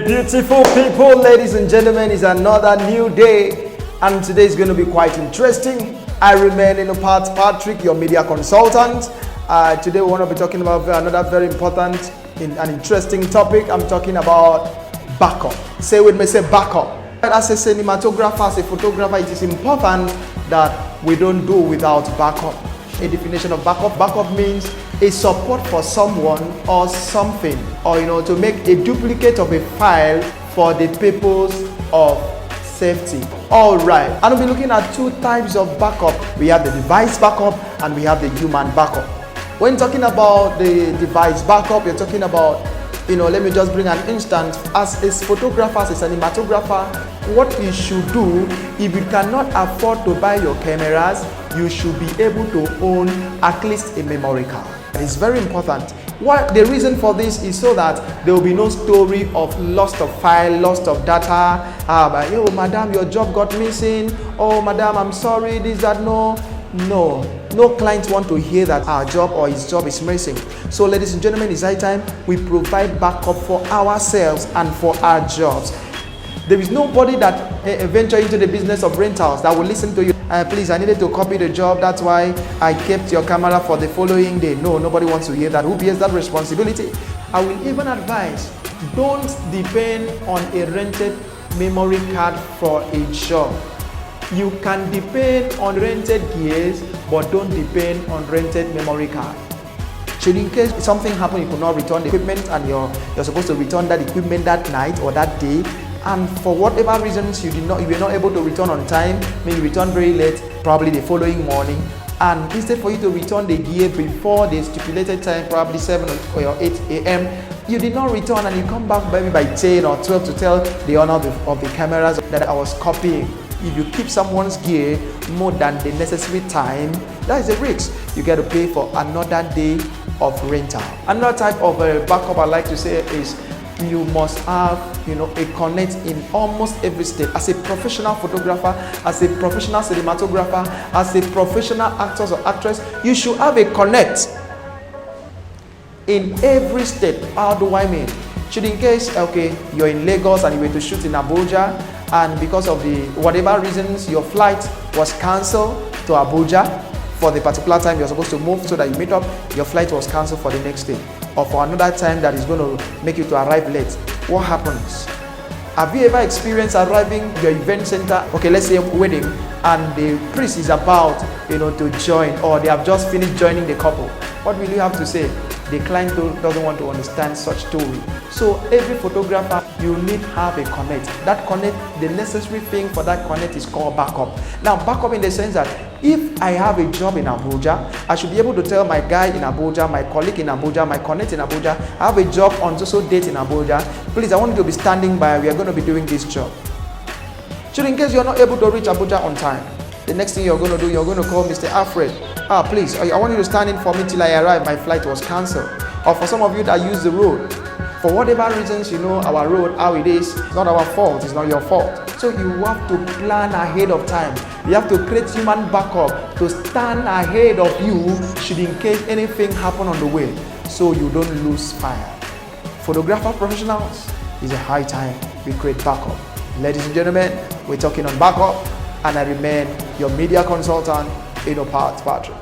Beautiful people, ladies and gentlemen, it's another new day and today is going to be quite interesting. I remain in part Patrick, your media consultant. Today we want to be talking about another very important and interesting topic. I'm talking about backup. Say with me, say backup. As a cinematographer, as a photographer, it is important that we don't do without backup. A definition of backup. Backup means a support for someone or something, or to make a duplicate of a file for the purpose of safety. All right, and we'll be looking at two types of backup. We have the device backup and we have the human backup. When talking about the device backup, you're talking about, let me just bring an instance. As a photographer, as a cinematographer, what you should do, if you cannot afford to buy your cameras, you should be able to own at least a memory card. It's very important. What the reason for this is so that there will be no story of loss of file, loss of data. Oh, madam, your job got missing. Oh, madam, I'm sorry, this, that. No clients want to hear that our job or his job is missing. So, ladies and gentlemen, it's high time we provide backup for ourselves and for our jobs. There is nobody that venture into the business of rentals that will listen to you. Please, I needed to copy the job. That's why I kept your camera for the following day. No, nobody wants to hear that. Who bears that responsibility? I will even advise, don't depend on a rented memory card for a job. You can depend on rented gears, but don't depend on rented memory card. Should in case something happen, you could not return the equipment and you're supposed to return that equipment that night or that day, and for whatever reasons you were not able to return on time, maybe return very late, probably the following morning, and instead for you to return the gear before the stipulated time, probably 7 or 8 a.m., you did not return and you come back maybe by 10 or 12 to tell the owner of the cameras that I was copying. If you keep someone's gear more than the necessary time, that is a risk. You get to pay for another day of rental. Another type of backup I like to say is you must have a connect in almost every step. As a professional photographer, as a professional cinematographer, as a professional actor or actress, you should have a connect in every step. How do I mean? Should in case you're in Lagos and you were to shoot in Abuja, and because of the whatever reasons your flight was cancelled to Abuja for the particular time you're supposed to move so that you meet up, your flight was cancelled for the next day or for another time that is going to make you to arrive late. What happens? Have you ever experienced arriving your event center, let's say a wedding, and the priest is about to join, or they have just finished joining the couple? What will you have to say? The client doesn't want to understand such story. So every photographer, you need to have a connect. That connect, the necessary thing for that connect is called backup. Now, backup in the sense that if I have a job in Abuja, I should be able to tell my guy in Abuja, my colleague in Abuja, my connect in Abuja, I have a job on so date in Abuja. Please, I want you to be standing by. We are going to be doing this job. So in case you're not able to reach Abuja on time, the next thing you're going to do, you're going to call Mr. Alfred. Please, I want you to stand in for me till I arrive. My flight was cancelled. Or for some of you that use the road, for whatever reasons, our road, how it is, it's not our fault, it's not your fault. So you have to plan ahead of time. You have to create human backup to stand ahead of you should in case anything happen on the way, so you don't lose fire. Photographer professionals, it's a high time we create backup. Ladies and gentlemen, we're talking on backup, and I remain your media consultant, Patrick.